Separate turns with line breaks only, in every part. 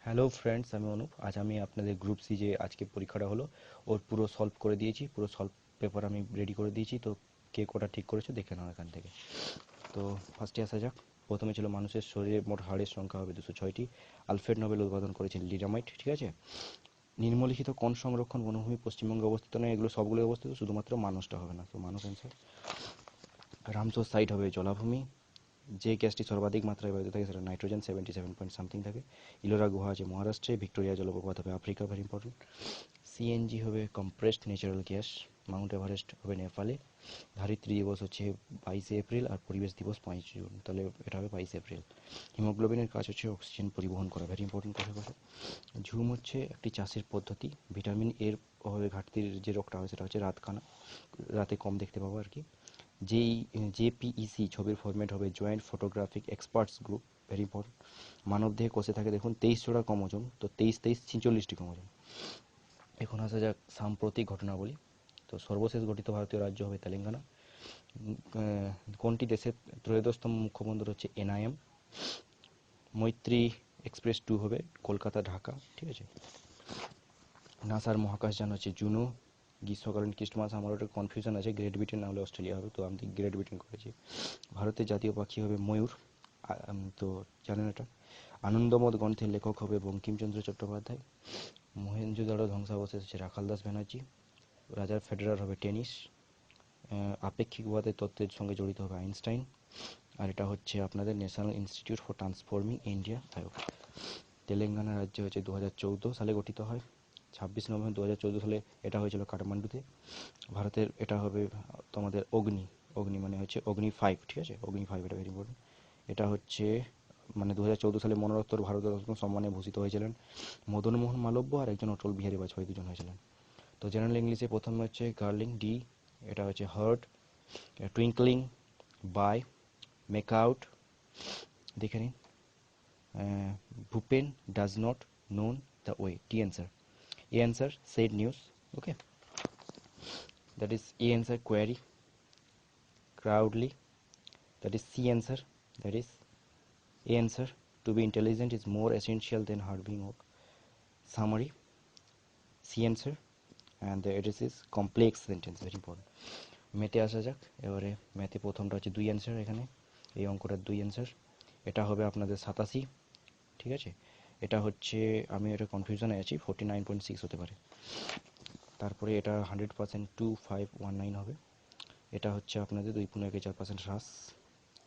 Hello friends, আমি অনুপ। আজ আমি আপনাদের গ্রুপ সি যে আজকে পরীক্ষাটা হলো ওর পুরো সলভ করে দিয়েছি। পুরো সলভ পেপার আমি রেডি করে দিয়েছি। তো কে কোটা ঠিক করেছো দেখে নাও এখান থেকে। তো ফার্স্টে আসা যাক। প্রথমে ছিল মানুষের শরীরে মোট হাড়ের সংখ্যা হবে 206টি। আলফ্রেড নোবেল উদ্ভাবন করেছেন লিরামাইট, ঠিক আছে। নিম্নলিখিত কোন সংরক্ষণ বনভূমি পশ্চিমবঙ্গে অবস্থিত নয়? এগুলো সবগুলো অবস্থিত, শুধুমাত্র মানুষটা হবে না। তো মানুষ অ্যান্সার। রামসর সাইট হবে জলাভূমি। যে গ্যাসটি সর্বাধিক মাত্রায় ব্যবহৃত থাকে সেটা নাইট্রোজেন, 77 পয়েন্ট সামথিং থাকে। ইলোরা গুহা আছে মহারাষ্ট্রে। ভিক্টোরিয়া জলপ্রপাত হবে আফ্রিকা, ভেরি ইম্পর্টেন্ট। সিএনজি হবে compressed natural gas. Mount Everest হবে নেপালে। ধারিত্রী দিবস হচ্ছে 22 এপ্রিল, আর পরিবেশ দিবস 5 জুন, তাহলে এটা হবে 22 এপ্রিল। হিমোগ্লোবিনের কাজ হচ্ছে অক্সিজেন পরিবহন করা, ভেরি ইম্পর্টেন্ট কথা। ঝুম হচ্ছে একটি চাষের পদ্ধতি। ভিটামিন এর অভাবে ঘাটতির যে রোগটা হয় সেটা হচ্ছে রাতকানা, রাতে কম দেখতে পাবো আর কি। যেই জেপিইসি ছবির ফরম্যাট হবে joint photographic experts group, very important. মানবদেহে কোষে থাকে দেখুন 23 জোড়া ক্রোমোজোম, তো 23 23 46টি ক্রোমোজোম। এখন আসা যাক সাম্প্রতিক ঘটনাবলী। তো সর্বশেষ গঠিত ভারতীয় রাজ্য হবে তেলেঙ্গানা। কোনটি দেশের ত্রয়োদশতম মুখ্যবন্দর হচ্ছে এনআইএম। মৈত্রী এক্সপ্রেস 2 হবে কলকাতা ঢাকা, ঠিক আছে। নাসার মহাকাশযান হচ্ছে জুনো। গ্রীষ্মকালীন ক্রিস্টমাস, আমার ওটা কনফিউশন আছে, গ্রেট ব্রিটেন না হলে অস্ট্রেলিয়া হবে, তো আমি গ্রেট ব্রিটেন করেছি। ভারতের জাতীয় পাখি হবে ময়ূর। তো জানেন এটা। আনন্দমঠ গ্রন্থের লেখক হবে বঙ্কিমচন্দ্র চট্টোপাধ্যায়। মহেঞ্জোদারো ধ্বংসাবশেষ হচ্ছে রাখালদাস ব্যানার্জি। রাজার ফেডারার হবে টেনিস। আপেক্ষিকবাদের তত্ত্বের সঙ্গে জড়িত হবে আইনস্টাইন। আর এটা হচ্ছে আপনাদের national institute for transforming India, Aayog. Telangana রাজ্য হচ্ছে 2014 সালে গঠিত হয়। 26 নভেম্বর 2014 সালে এটা হয়েছিল কাঠমান্ডুতে। ভারতের এটা হবে তোমাদের অগ্নি। অগ্নি মানে হচ্ছে অগ্নি 5, ঠিক আছে। অগ্নি 5, এটা ভেরি ইম্পর্টেন্ট। এটা হচ্ছে মানে 2014 সালে মরণোত্তর ভারতরত্ন সম্মানে ভূষিত হয়েছিলেন মদন মোহন মালব্য, আর একজন অটল বিহারী বাজপেয়ী, দুজন হয়েছিলেন। তো জেনারেল ইংলিশে প্রথমে হচ্ছে গার্লিং ডি, এটা হচ্ছে heart. Twinkling, by, make out, দেখে নিন। Bhupen does not known the way, T answer. A answer said news, okay. That is a answer query crowdly, that is C answer, that is A answer. To be intelligent is more essential than hard being work. Summary, C answer. And it is complex sentence, very important. ম্যাথে আসা যাক এবারে। ম্যাথে প্রথমটা হচ্ছে 2 answer, এখানে এই অঙ্কটার 2 answer. এটা হবে আপনাদের 87, ঠিক আছে। এটা হচ্ছে, আমি এটা কনফিউশনে আছি, 49.6 হতে পারে। তারপরে এটা 100% 2519 হবে। এটা হচ্ছে আপনাদের 2.14% হ্রাস।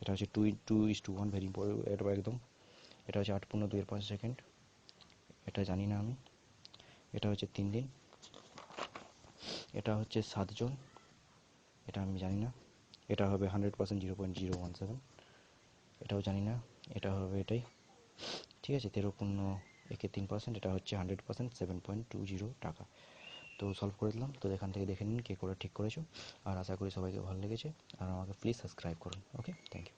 এটা হচ্ছে 2:1, ভেরি ইম্পর্টেন্ট, এটা একদম। এটা হচ্ছে 8.2 সেকেন্ড, এটা জানি না আমি। এটা হচ্ছে 3 দিন। এটা হচ্ছে 7 জন, এটা আমি জানি না। এটা হবে 100% 0.017, এটাও জানি না। এটা হবে এটাই, ঠিক আছে। 13.3%, এটা হচ্ছে 100% 7.20 টাকা। তো সলভ করে দিলাম। তো এখান থেকে দেখে নিন কে করে ঠিক করেছো। আর আশা করি সবাইকে ভালো লেগেছে। আর আমাকে প্লিজ সাবস্ক্রাইব করুন, ওকে, থ্যাংক ইউ।